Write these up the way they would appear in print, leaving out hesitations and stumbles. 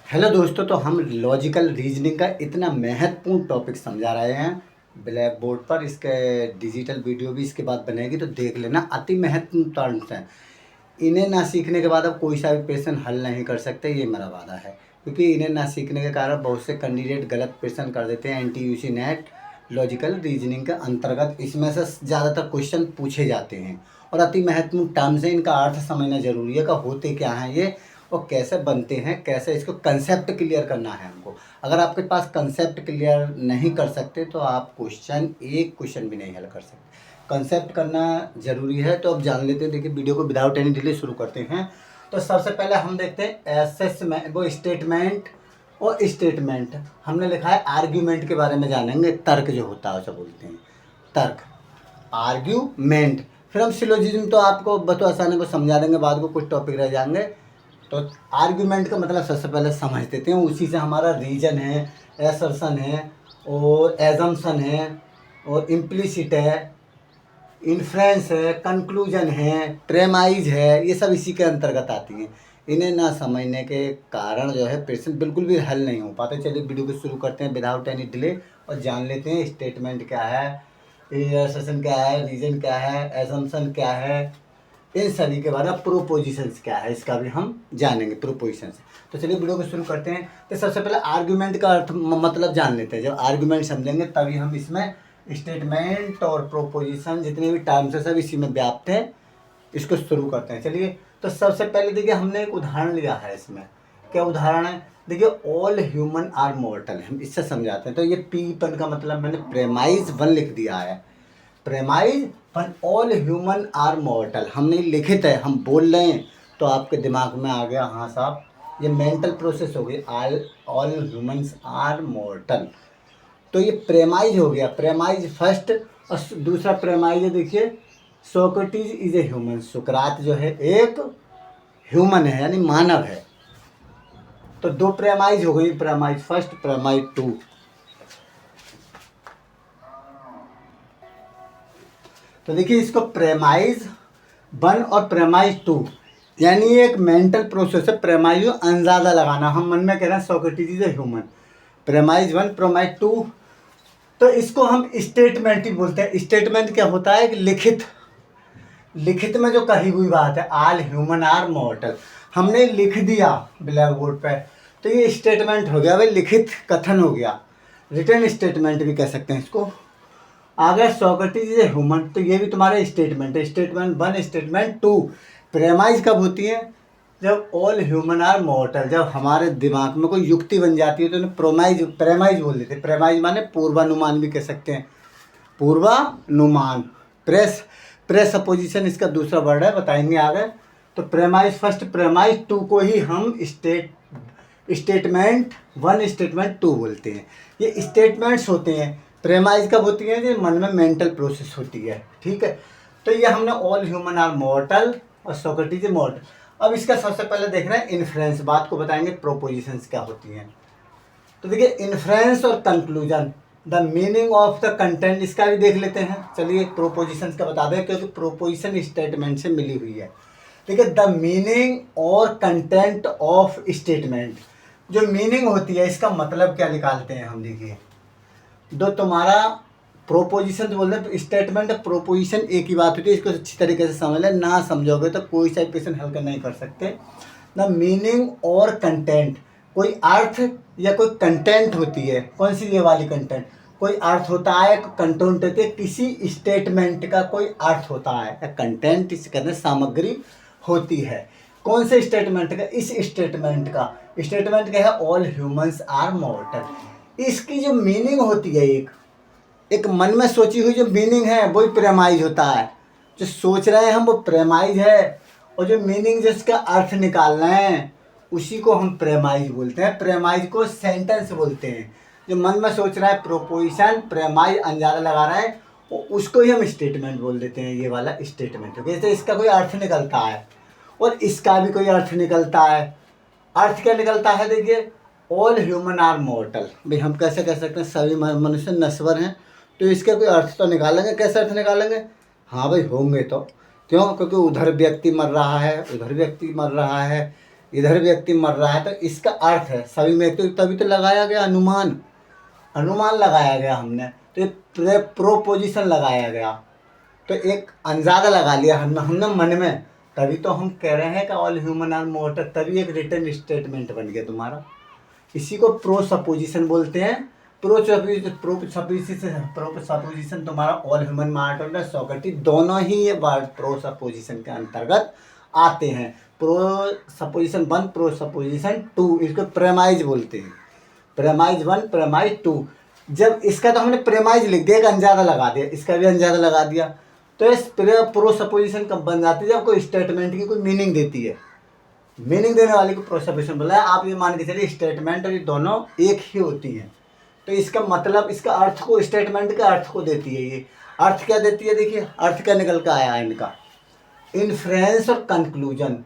Hello दोस्तों, तो हम लॉजिकल रीजनिंग का इतना महत्वपूर्ण टॉपिक समझा रहे हैं ब्लैक बोर्ड पर। इसके डिजिटल वीडियो भी इसके बाद बनेगी, तो देख लेना। अति महत्वपूर्ण टर्म्स हैं, इन्हें ना सीखने के बाद अब कोई सा भी प्रश्न हल नहीं कर सकते, ये मेरा वादा है। क्योंकि इन्हें ना सीखने के कारण बहुत से कैंडिडेट गलत प्रश्न कर देते हैं। एनटीयूसी नेट लॉजिकल रीजनिंग के अंतर्गत इसमें से ज़्यादातर क्वेश्चन पूछे जाते हैं और अति महत्वपूर्ण टर्म्स हैं। इनका अर्थ समझना जरूरी है, का होते क्या हैं ये और कैसे बनते हैं, कैसे इसको कंसेप्ट क्लियर करना है हमको। अगर आपके पास कंसेप्ट क्लियर नहीं कर सकते तो आप एक क्वेश्चन भी नहीं हल कर सकते। कंसेप्ट करना ज़रूरी है, तो अब जान लेते हैं। देखिए, वीडियो को विदाउट एनी डिले शुरू करते हैं। तो सबसे पहले हम देखते हैं असेसमेंट, वो स्टेटमेंट और स्टेटमेंट। हमने लिखा है आर्ग्यूमेंट के बारे में जानेंगे। तर्क जो होता है उसे बोलते हैं तर्क, आर्ग्यूमेंट। फिर हम सिलोजिज्म तो आपको बहुत आसानी को समझा देंगे, बाद को कुछ टॉपिक रह जाएंगे। तो आर्ग्यूमेंट का मतलब सबसे पहले समझ देते हैं, उसी से हमारा रीजन है, एसर्शन है और एजम्पशन है और इम्प्लिसिट है, इन्फ्रेंस है, कंक्लूजन है, प्रेमाइज है, ये सब इसी के अंतर्गत आती हैं। इन्हें ना समझने के कारण जो है प्रश्न बिल्कुल भी हल नहीं हो पाते। चलिए वीडियो को शुरू करते हैं विदाउट एनी डिले और जान लेते हैं स्टेटमेंट क्या है, एसर्शन क्या है, रीजन क्या है, एजम्पशन क्या है, इन सभी के बारे में। प्रोपोजिशंस क्या है इसका भी हम जानेंगे, प्रोपोजिशंस। तो चलिए वीडियो को शुरू करते हैं। तो सबसे पहले आर्ग्यूमेंट का अर्थ मतलब जान लेते हैं। जब आर्ग्यूमेंट समझेंगे तभी हम इसमें स्टेटमेंट और प्रोपोजिशन जितने भी टर्म्स है सब इसी में व्याप्त है। इसको शुरू करते हैं। चलिए, तो सबसे पहले देखिए हमने एक उदाहरण लिया है। इसमें क्या उदाहरण है? देखिए, ऑल ह्यूमन आर मॉर्टल। हम इससे समझाते हैं। तो ये पी1 का मतलब मैंने प्रेमाइज 1 लिख दिया है। Premise one, all human are mortal हमने लिखित है, हम बोल रहे हैं तो आपके दिमाग में आ गया, हाँ साहब ये मेंटल प्रोसेस हो गई। ऑल ह्यूमंस आर मॉर्टल, तो ये प्रेमाइज हो गया। Premise first. और दूसरा प्रेमाइज है, देखिए सोक्रेटिस इज ए ह्यूमन। सुकरात जो है एक ह्यूमन है, यानी मानव है। तो दो प्रेमाइज हो गई, प्रेमाइज फर्स्ट, प्रेमाइज 2। तो देखिए, इसको प्रेमाइज 1 और प्रेमाइज 2, यानी एक मेंटल प्रोसेस है। प्रेमाइज अंदाजा लगाना, हम मन में कह रहे हैं Socrates is a human. Premise 1, premise 2। तो इसको हम स्टेटमेंट ही बोलते हैं। स्टेटमेंट क्या होता है? कि लिखित में जो कही हुई बात है, ऑल ह्यूमन आर मॉर्टल, हमने लिख दिया ब्लैक बोर्ड पे, तो ये स्टेटमेंट हो गया भाई, लिखित कथन हो गया। रिटन स्टेटमेंट भी कह सकते हैं इसको। आ गया सोक्रेटिस इज ए ह्यूमन, तो ये भी तुम्हारा स्टेटमेंट है। Statement 1, statement 2। प्रेमाइज कब होती है? जब ऑल ह्यूमन आर मॉर्टल, जब हमारे दिमाग में कोई युक्ति बन जाती है तो उन्हें प्रेमाइज बोल देते हैं। प्रेमाइज माने पूर्वानुमान भी कह सकते हैं, पूर्वानुमान। प्रेस अपोजिशन इसका दूसरा वर्ड है, बताएंगे आगे। तो प्रेमाइज फर्स्ट, प्रेमाइज 2 को ही हम स्टेटमेंट 1, स्टेटमेंट 2 बोलते हैं। ये स्टेटमेंट्स होते हैं। प्रेमाइज कब होती है? जो मन में मेंटल प्रोसेस होती है, ठीक है। तो ये हमने ऑल ह्यूमन आर मॉर्टल और सोक्रेटिस इज मॉर्टल। अब इसका सबसे पहले देखना है इन्फ्रेंस, बात को बताएंगे प्रोपोजिशंस क्या होती हैं। तो देखिए, इन्फ्रेंस और conclusion, the meaning of the content, इसका भी देख लेते हैं। चलिए, प्रोपोजिशंस का बता दें, क्योंकि प्रोपोजिशन स्टेटमेंट से मिली हुई है। देखिए, द मीनिंग और कंटेंट ऑफ स्टेटमेंट, जो मीनिंग होती है इसका मतलब क्या निकालते हैं हम। देखिए, दो तुम्हारा प्रोपोजिशन बोल रहे हैं, स्टेटमेंट प्रोपोजिशन एक ही बात होती है। इसको अच्छी तरीके से समझ लें, ना समझोगे तो कोई सा क्वेश्चन हल कर नहीं कर सकते। द मीनिंग और कंटेंट, कोई अर्थ या कोई कंटेंट होती है। कौन सी? ये वाली कंटेंट। कोई अर्थ होता है, कंटेंट होती है, किसी स्टेटमेंट का कोई अर्थ होता है। कंटेंट इसे कहते हैं सामग्री होती है। कौन से स्टेटमेंट का? इस स्टेटमेंट का। स्टेटमेंट क्या है? All humans are mortal. इसकी जो मीनिंग होती है, एक मन में सोची हुई जो मीनिंग है वही प्रेमाइज होता है। जो सोच रहे हैं हम वो प्रेमाइज है, और जो मीनिंग जिसका अर्थ निकाल रहे हैं उसी को हम प्रेमाइज बोलते हैं। प्रेमाइज को सेंटेंस बोलते हैं। जो मन में सोच रहा है प्रोपोजिशन, प्रेमाइज अंदाजा लगा रहा है, उसको ही हम स्टेटमेंट बोल देते हैं। ये वाला स्टेटमेंट हो गया। जैसे इसका कोई अर्थ निकलता है और इसका भी कोई अर्थ निकलता है। अर्थ क्या निकलता है? देखिए, ऑल ह्यूमन आर मॉर्टल, भाई हम कैसे कह सकते हैं सभी मनुष्य नश्वर हैं, तो इसके कोई अर्थ तो निकालेंगे। कैसे अर्थ निकालेंगे? हाँ भाई, होंगे तो। क्यों? क्योंकि उधर व्यक्ति मर रहा है, उधर व्यक्ति मर रहा है, इधर व्यक्ति मर रहा है, तो इसका अर्थ है सभी व्यक्ति, तभी तो लगाया गया अनुमान, अनुमान लगाया गया हमने, तो ये प्रोपोजिशन लगाया गया, तो एक अंदाजा लगा लिया हमने हमने मन में, तभी तो हम कह रहे हैं कि ऑल ह्यूमन आर मॉर्टल, तभी एक रिटन स्टेटमेंट बन गया तुम्हारा। इसी को प्रो सपोजिशन बोलते हैं। प्रो सपोजिशन तुम्हारा ऑल ह्यूमन मॉर्टल और सोक्रेटिस दोनों ही ये वर्ड प्रो सपोजिशन के अंतर्गत आते हैं। प्रो सपोजिशन 1, प्रो सपोजिशन 2, इसको प्रेमाइज बोलते हैं। Premise 1, premise 2। जब इसका तो हमने प्रेमाइज लिख दिया, एक अंदाजा लगा दिया, इसका भी अंदाजा लगा दिया, तो इस प्रो सपोजिशन कब बन जाती है, जब कोई स्टेटमेंट की कोई मीनिंग देती है, मीनिंग देने वाली को प्रो सपोजिशन बोला है। आप ये मान के चलिए स्टेटमेंट और ये दोनों एक ही होती हैं, तो इसका मतलब इसका अर्थ को, स्टेटमेंट के अर्थ को देती है। ये अर्थ क्या देती है, देखिए अर्थ क्या निकल कर आया है इनका, इन्फ्रेंस और कंक्लूजन।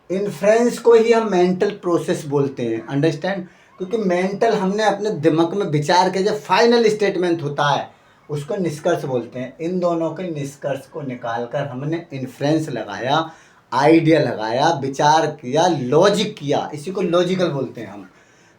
इन्फ्रेंस को ही हम मेंटल प्रोसेस बोलते हैं, अंडरस्टैंड, क्योंकि मेंटल हमने अपने दिमाग में विचार के जो फाइनल स्टेटमेंट होता है उसको निष्कर्ष बोलते हैं। इन दोनों के निष्कर्ष को निकाल कर हमने इन्फ्रेंस लगाया, आइडिया लगाया, विचार किया, लॉजिक किया, इसी को लॉजिकल बोलते हैं हम।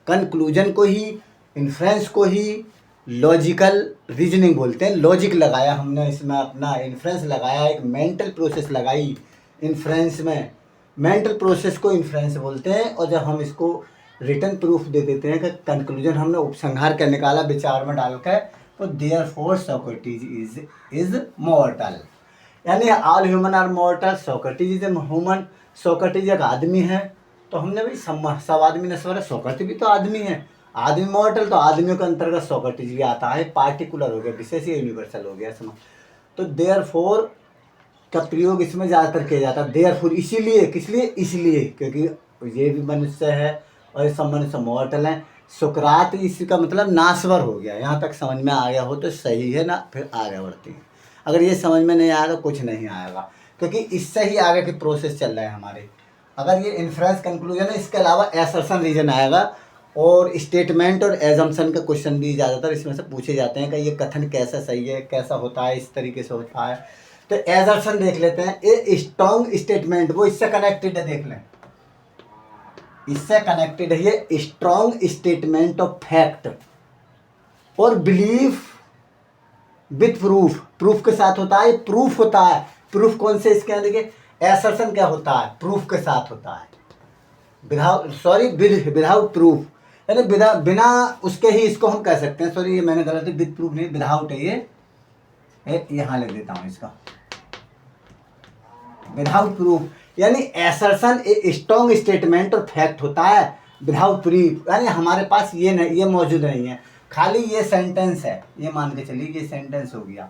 कंक्लूजन को ही, इन्फ्रेंस को ही लॉजिकल रीजनिंग बोलते हैं। लॉजिक लगाया हमने इसमें, अपना इन्फ्रेंस लगाया, एक मेंटल प्रोसेस लगाई इन्फ्रेंस में, मेंटल प्रोसेस को इन्फ्रेंस बोलते हैं। और जब हम इसको रिटन प्रूफ दे देते हैं कि कंक्लूजन हमने उपसंहार कर निकाला विचार में डालकर, तो देयरफॉर सोक्रेटिस इज मॉर्टल, यानी all human are mortal, Socrates is human, Socrates एक आदमी है, तो हमने भाई सब आदमी नश्वर है, सोक्रेटिस भी तो आदमी है, आदमी मॉर्टल, तो आदमियों के अंतर्गत सोक्रेटिस भी आता है, पार्टिकुलर हो गया, विशेष यूनिवर्सल हो गया समझ। तो देयरफॉर का प्रयोग इसमें ज़्यादातर किया जाता है, देयरफॉर इसीलिए, किस लिए, इसलिए क्योंकि ये भी मनुष्य है और ये सब मनुष्य मॉर्टल हैं। सुकरात इसका मतलब नाश्वर हो गया, यहाँ तक समझ में आ गया हो तो सही है ना, फिर आगे बढ़ते हैं। अगर ये समझ में नहीं आया तो कुछ नहीं आएगा, क्योंकि इससे ही आगे की प्रोसेस चल रहा है हमारे। अगर ये इन्फ्रेंस कंक्लूजन है, इसके अलावा एसर्शन रीजन आएगा, और स्टेटमेंट और एजम्पशन का क्वेश्चन भी ज़्यादातर इसमें से पूछे जाते हैं कि ये कथन कैसा सही है, कैसा होता है, इस तरीके से होता है। तो एजर्शन देख लेते हैं, ये स्ट्रॉन्ग स्टेटमेंट, वो इससे कनेक्टेड है, देख लें, इससे कनेक्टेड है ये स्ट्रॉन्ग स्टेटमेंट ऑफ फैक्ट और बिलीफ विथ प्रूफ, प्रूफ के साथ होता है, प्रूफ होता है। प्रूफ कौन से, इसके यहाँ देखिए एसर्शन क्या होता है, प्रूफ के साथ होता है, विदाउट प्रूफ, यानी बिना उसके ही इसको हम कह सकते हैं। सॉरी ये मैंने गलत, विद प्रूफ नहीं, विदाउट है ये यहाँ लिख देता हूँ इसका, विदाउट प्रूफ, यानी एसर्शन ए स्ट्रॉन्ग स्टेटमेंट और फैक्ट होता है विदाउट प्रूफ, यानी हमारे पास ये नहीं, ये मौजूद नहीं है, खाली ये सेंटेंस है, ये मान के चलिए ये सेंटेंस हो गया,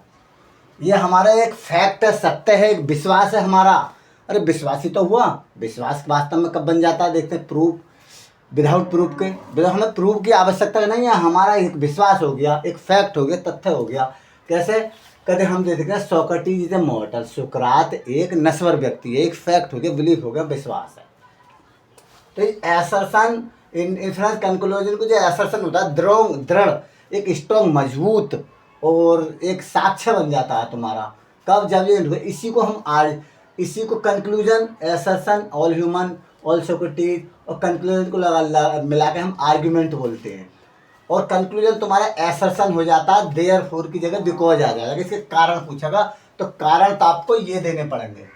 ये हमारा एक फैक्ट है, सत्य है, एक विश्वास है हमारा। अरे विश्वास ही तो हुआ, विश्वास वास्तव में कब बन जाता है, देखते हैं, प्रूफ, विदाउट प्रूफ के, हमें प्रूफ की आवश्यकता नहीं है, हमारा एक विश्वास हो गया, एक फैक्ट हो गया, तथ्य हो गया। कैसे कहते हम देखते हैं, सोक्रेटिस इज ए मॉर्टल, सुकरात एक नश्वर व्यक्ति है, एक फैक्ट हो गया, बिलीफ हो गया, विश्वास है। तो एसर्शन इन्फ्रेंस कंक्लूजन को जो एसर्शन होता है, दृढ़, एक स्ट्रॉन्ग, मजबूत और एक साक्ष्य बन जाता है तुम्हारा, कब, जब ये, इसी को conclusion, assertion, all human, all Socrates और कंक्लूजन को मिला के हम आर्ग्यूमेंट बोलते हैं। और कंक्लूजन तुम्हारा एसर्शन हो जाता है, देयरफॉर की जगह बिकॉज आ जाएगा। इसके कारण पूछेगा तो कारण तो आपको ये देने पड़ेंगे,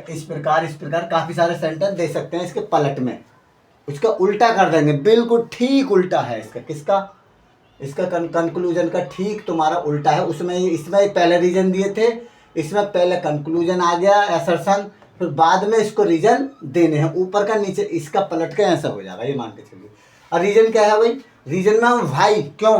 इस प्रकार काफ़ी सारे सेंटेंस दे सकते हैं इसके पलट में, उसका उल्टा कर देंगे, बिल्कुल ठीक उल्टा है इसका, किसका, इसका कंक्लूजन का ठीक तुम्हारा उल्टा है। इसमें पहले रीजन दिए थे, इसमें पहले कंक्लूजन आ गया, एसर्शन, फिर बाद में इसको रीजन देने हैं, ऊपर का नीचे, इसका पलट के ऐसा हो जाएगा, ये मान के चलिए। और रीजन क्या है भाई, रीजन में हम भाई क्यों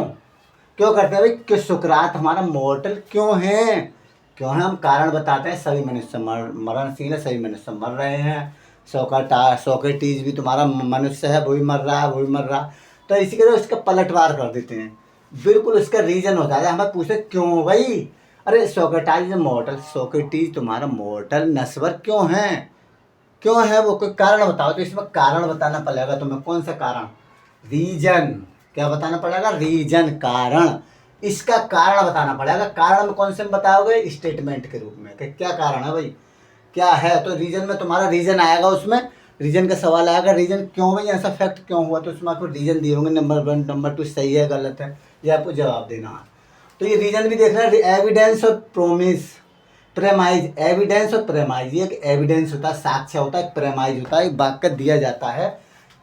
करते हैं भाई, कि सुकरात हमारा मॉर्टल क्यों है, हम कारण बताते हैं, सभी मनुष्य मरणशील है, सभी मनुष्य मर रहे हैं, सोक्रेटिस भी तुम्हारा मनुष्य है, वो भी मर रहा है, वो भी मर रहा, तो इसी के उसका पलटवार कर देते हैं, बिल्कुल उसका रीजन होता है। हमें पूछते क्यों भाई, अरे सोक्रेटिस मॉर्टल, सोक्रेटिस तुम्हारा मॉर्टल नश्वर क्यों है, वो कोई कारण बताओ, तो इसमें कारण बताना पड़ेगा तुम्हें, कौन सा कारण, रीजन, क्या बताना पड़ेगा, रीजन, कारण, इसका कारण बताना पड़ेगा। कारण में कौन से बताओगे, स्टेटमेंट के रूप में, कि क्या कारण है भाई, क्या है, तो रीजन में तुम्हारा रीजन आएगा उसमें, रीजन का सवाल आएगा, रीजन क्यों भाई ऐसा फैक्ट क्यों हुआ, तो उसमें आपको रीजन दिए होंगे, नंबर 1 नंबर 2 सही है गलत है, ये आपको जवाब देना है। तो ये रीजन भी देखना है, एविडेंस और प्रोमिस प्रेमाइज, एविडेंस और प्रेमाइज, ये एक एविडेंस होता है, साक्ष्य होता है, प्रेमाइज होता है, एक वाक्य दिया जाता है,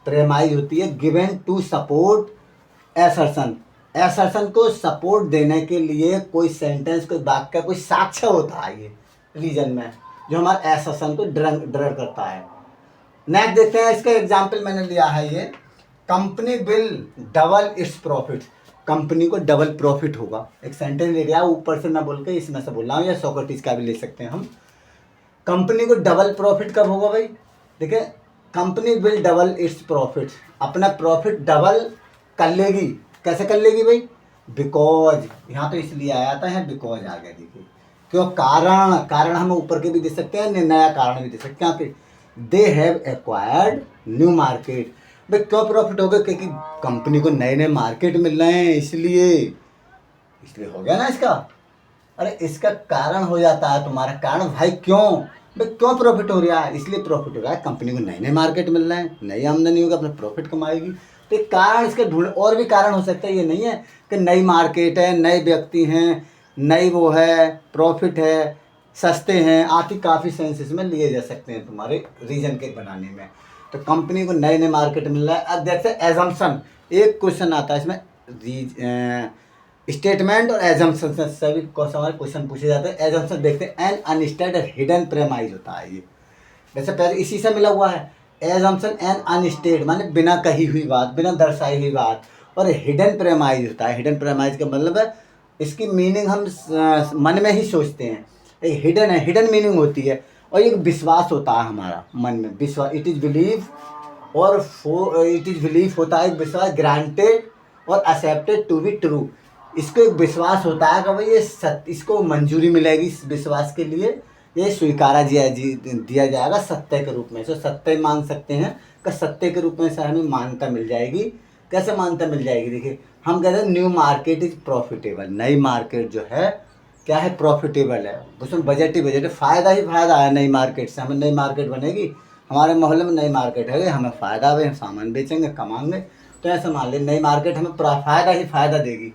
प्रेमाइज होती है given to support assertion, assertion को सपोर्ट देने के लिए कोई सेंटेंस, कोई वाक्य, कोई साक्ष्य होता है ये रीजन में, जो हमारे एसर्शन को ड्रर करता है। नेक्स्ट देखते हैं, इसका एग्जाम्पल मैंने लिया है ये, company will double its profit, company को डबल प्रॉफिट होगा, एक सेंटेंस ले लिया, ऊपर से मैं बोल के इसमें से बोल रहा हूँ, या सोक्रेटिस का भी ले सकते हैं हम। कंपनी को डबल प्रॉफिट कब होगा भाई, देखिए company will double its profit, अपना प्रॉफिट डबल कर लेगी, कैसे कर लेगी भाई, बिकॉज, यहाँ तो इसलिए आया था, है बिकॉज आ गया, देखिए क्यों, कारण, कारण हम ऊपर के भी दे सकते हैं, नया कारण भी दे सकते हैं, यहाँ they have acquired new market, भाई क्यों प्रॉफिट हो गया, क्योंकि कंपनी को नए नए मार्केट मिल रहे हैं, इसलिए, इसलिए हो गया ना इसका। अरे इसका कारण हो जाता है तुम्हारा, कारण भाई क्यों, भाई क्यों प्रॉफिट हो रहा है, इसलिए प्रॉफिट हो रहा है, कंपनी को नए नए मार्केट मिल रहे हैं, नई आमदनी होगी, अपना प्रॉफिट कमाएगी, तो एक कारण इसके ढूंढ, और भी कारण हो सकता है, ये नहीं है कि नई मार्केट है, नए व्यक्ति हैं, नई वो है, प्रॉफिट है, सस्ते हैं, आदि काफ़ी सेंसेस में लिए जा सकते हैं तुम्हारे रीजन के बनाने में। तो कंपनी को नए नए मार्केट मिल रहा है। अब देखते हैं एजम्पशन, एक क्वेश्चन आता है इसमें, स्टेटमेंट और एजम्पशन से सभी क्वेश्चन पूछे जाते हैं। एजम्पशन देखते हैं, एन अनस्टेटेड हिडन प्रेमाइज होता है ये, वैसे पहले इसी से मिला हुआ है। एजम्पशन एन अनस्टेट माने बिना कही हुई बात, बिना दर्शाई हुई बात, और हिडन प्रेमाइज होता है, हिडन प्रेमाइज का मतलब है इसकी मीनिंग हम मन में ही सोचते हैं, एक हिडन है, हिडन मीनिंग होती है, और एक विश्वास होता है हमारा मन में, विश्वास, इट इज़ बिलीव, और इट इज़ बिलीव होता है विश्वास, ग्रांटेड और एक्सेप्टेड टू बी ट्रू, इसको एक विश्वास होता है कि भाई ये सत्य, इसको मंजूरी मिलेगी, इस विश्वास के लिए ये स्वीकारा दिया जाएगा सत्य के रूप में, इसको सत्य मान सकते हैं कि सत्य के रूप में से हमें मान्यता मिल जाएगी। कैसे मान्यता मिल जाएगी, देखिए हम कहते हैं न्यू मार्केट इज प्रॉफिटेबल, नई मार्केट जो है क्या है, प्रॉफिटेबल है, उसमें बजट ही बजट है, फ़ायदा ही फ़ायदा है नई मार्केट से, हमें नई मार्केट बनेगी, हमारे मोहल्ले में नई मार्केट है, हमें फ़ायदा है, हम सामान बेचेंगे कमाएंगे, तो ऐसे मान ले नई मार्केट हमें फ़ायदा ही फ़ायदा देगी।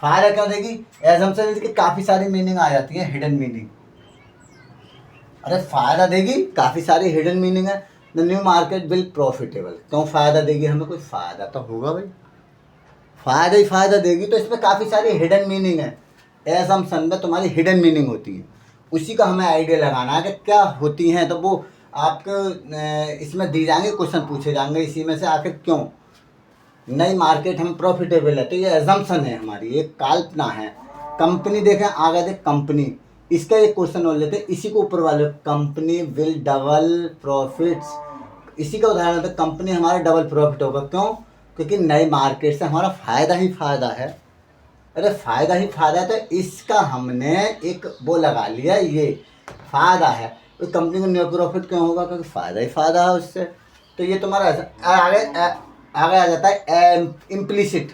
फ़ायदा क्यों देगी, एजम्पशन इसकी काफ़ी सारी मीनिंग आ जाती है, हिडन मीनिंग, अरे फ़ायदा देगी, काफ़ी सारी हिडन मीनिंग है। The new market will profitable, क्यों फ़ायदा देगी, हमें कोई फ़ायदा तो होगा भाई, फ़ायदा ही फ़ायदा देगी, तो इसमें काफ़ी सारी हिडन मीनिंग है, एजम्पशन में तुम्हारी हिडन मीनिंग होती है, उसी का हमें आइडिया लगाना है कि क्या होती हैं, तो वो आपको इसमें दी जाएंगे, क्वेश्चन पूछे जाएंगे इसी में से, आखिर क्यों नई मार्केट हमें प्रॉफिटेबल है, तो ये एजम्पशन है हमारी, एक कल्पना है। कंपनी देखें आगे देख, कंपनी, इसका एक क्वेश्चन और लेते हैं, इसी को ऊपर वाले, कंपनी विल डबल प्रॉफिट्स, इसी का उदाहरण है, कंपनी हमारा डबल प्रॉफिट होगा, क्यों, क्योंकि नई मार्केट से हमारा फ़ायदा ही फ़ायदा है। अरे फ़ायदा ही फ़ायदा है, तो इसका हमने एक वो लगा लिया, ये फ़ायदा है, तो कंपनी को न्यू प्रॉफिट क्यों होगा, क्योंकि फ़ायदा ही फ़ायदा है उससे। तो ये तुम्हारा आगे आगे आ जाता है इम्प्लिसिट,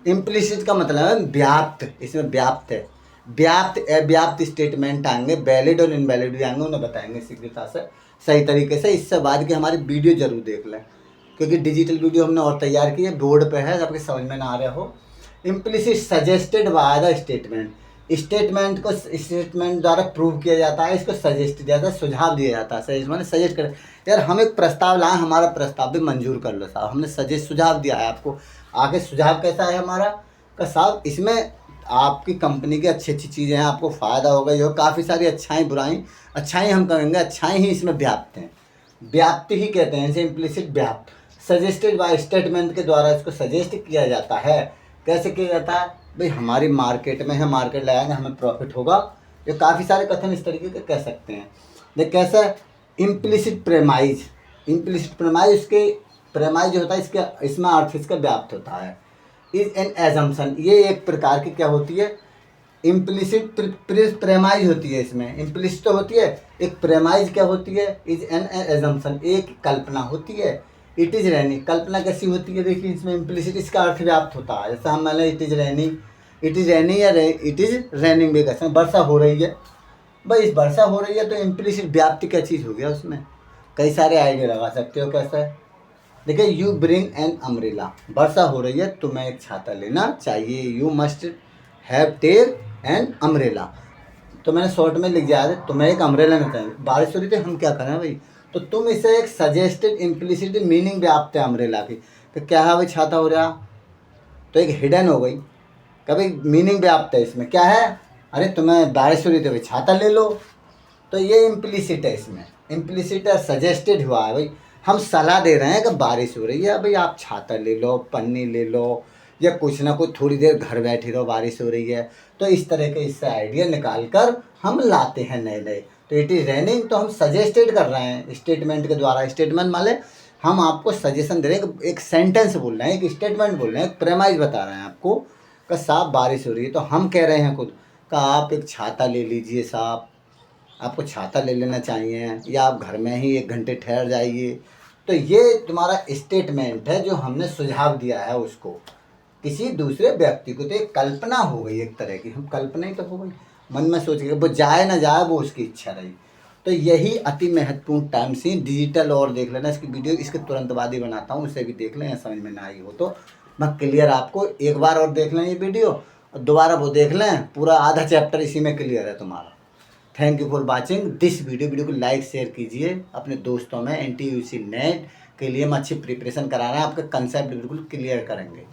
इम्प्लिसिट का मतलब है व्याप्त, इसमें व्याप्त है, व्याप्त स्टेटमेंट आएंगे, वैलिड और इनवैलिड भी आएंगे, उन्हें बताएंगे शीघ्रता से सही तरीके से। इससे बाद की हमारी वीडियो जरूर देख लें, क्योंकि डिजिटल वीडियो हमने और तैयार की है, बोर्ड पे है, आपके समझ में ना आ रहा हो। Implicit suggested by the statement, statement को स्टेटमेंट द्वारा प्रूव किया जाता है, इसको सजेस्ट किया जाता है, सुझाव दिया जाता है, सजेस्ट मैंने सजेस्ट कर, यार हम एक प्रस्ताव लाए, हमारा प्रस्ताव भी मंजूर कर लो साहब, हमने सजेस्ट सुझाव दिया है आपको, आगे सुझाव कैसा है हमारा का साहब, इसमें आपकी कंपनी की अच्छी अच्छी चीज़ें हैं, आपको फ़ायदा होगा, जो काफ़ी सारी अच्छाई बुराई, अच्छाई हम कहेंगे, अच्छाई ही इसमें व्याप्त हैं, व्याप्ति ही कहते हैं इसे, इम्प्लिसिट व्याप्त, सजेस्टेड बाय स्टेटमेंट के द्वारा इसको सजेस्ट किया जाता है। कैसे किया जाता है भाई, हमारी मार्केट में है, मार्केट लगाएंगे हमें प्रॉफिट होगा, ये काफ़ी सारे कथन इस तरीके के कह सकते हैं। देख कैसे, इम्प्लिसिट प्रेमाइज, इम्प्लिसिट प्रेमाइज, इसके प्रेमाइज जो होता है इसके, इसमें अर्थ इसका व्याप्त होता है, इज एन एजम्पशन, ये एक प्रकार की क्या होती है, इम्प्लिसिट प्रेमाइज होती है, इसमें इम्प्लिसिट तो होती है, एक प्रेमाइज क्या होती है, इज एन एजम्पशन, एक कल्पना होती है। इट इज़ रैनिंग, कल्पना कैसी होती है, देखिए इसमें इम्प्लिसिट इसका अर्थ व्याप्त होता है, जैसा हम मान it is raining, it is raining या इट इज़ रैनिंग भी कहते हैं, वर्षा हो रही है भाई, इस वर्षा हो रही है, तो इम्प्लिसिट व्याप्ति क्या चीज़ हो गया उसमें, कई सारे आइडिया लगा सकते हो। कैसे? देखिए, यू ब्रिंग एन अम्ब्रेला, वर्षा हो रही है, तुम्हें एक छाता लेना चाहिए। You must have take an umbrella, तो मैंने शॉर्ट में लिख दिया है, तुम्हें एक अम्ब्रेला लेना चाहिए। बारिश हो रही थी, हम क्या करें भाई, तो तुम इसे एक सजेस्टेड इम्प्लिसिट मीनिंग व्याप्त है अम्ब्रेला की, तो क्या है भाई, छाता हो रहा, तो एक हिडन हो गई, कभी मीनिंग व्याप्त है इसमें क्या है, अरे तुम्हें बारिश हो रही थी भाई छाता ले लो, तो ये इम्प्लिसिट है, इसमें इम्प्लिसिट है, सजेस्टेड हुआ है भाई, हम सलाह दे रहे हैं कि बारिश हो रही है भाई आप छाता ले लो, पन्नी ले लो, या कुछ ना कुछ थोड़ी देर घर बैठे रहो, बारिश हो रही है। तो इस तरह के इससे आइडिया निकाल कर हम लाते हैं नए नए। तो इट इज़ रेनिंग, तो हम सजेस्टेड कर रहे हैं स्टेटमेंट के द्वारा। स्टेटमेंट मान ले हम आपको सजेशन दे रहे हैं, एक सेंटेंस बोल रहे हैं, एक स्टेटमेंट बोल रहे हैं, एक प्रेमाइज बता रहे हैं आपको कि साहब बारिश हो रही है, तो हम कह रहे हैं खुद कि आप एक छाता ले लीजिए साहब, आपको छाता ले लेना चाहिए, या आप घर में ही 1 घंटे ठहर जाइए। तो ये तुम्हारा स्टेटमेंट है जो हमने सुझाव दिया है उसको, किसी दूसरे व्यक्ति को। तो एक कल्पना हो गई एक तरह की, हम कल्पना ही तो हो गई, मन में सोच के, वो जाए ना जाए वो उसकी इच्छा रही। तो यही अति महत्वपूर्ण टाइम से डिजिटल, और देख लेना इसकी वीडियो, इसके तुरंत बाद ही बनाता हूँ, उसे भी देख लें, समझ में ना आई हो तो मैं क्लियर आपको एक बार और देख लें ये वीडियो, और दोबारा वो देख लें, पूरा आधा चैप्टर इसी में क्लियर है तुम्हारा। Thank you for watching this video को लाइक शेयर कीजिए अपने दोस्तों में। NTUC नेट के लिए हम अच्छी प्रिपरेशन करा रहे हैं, आपके कंसेप्ट बिल्कुल क्लियर करेंगे।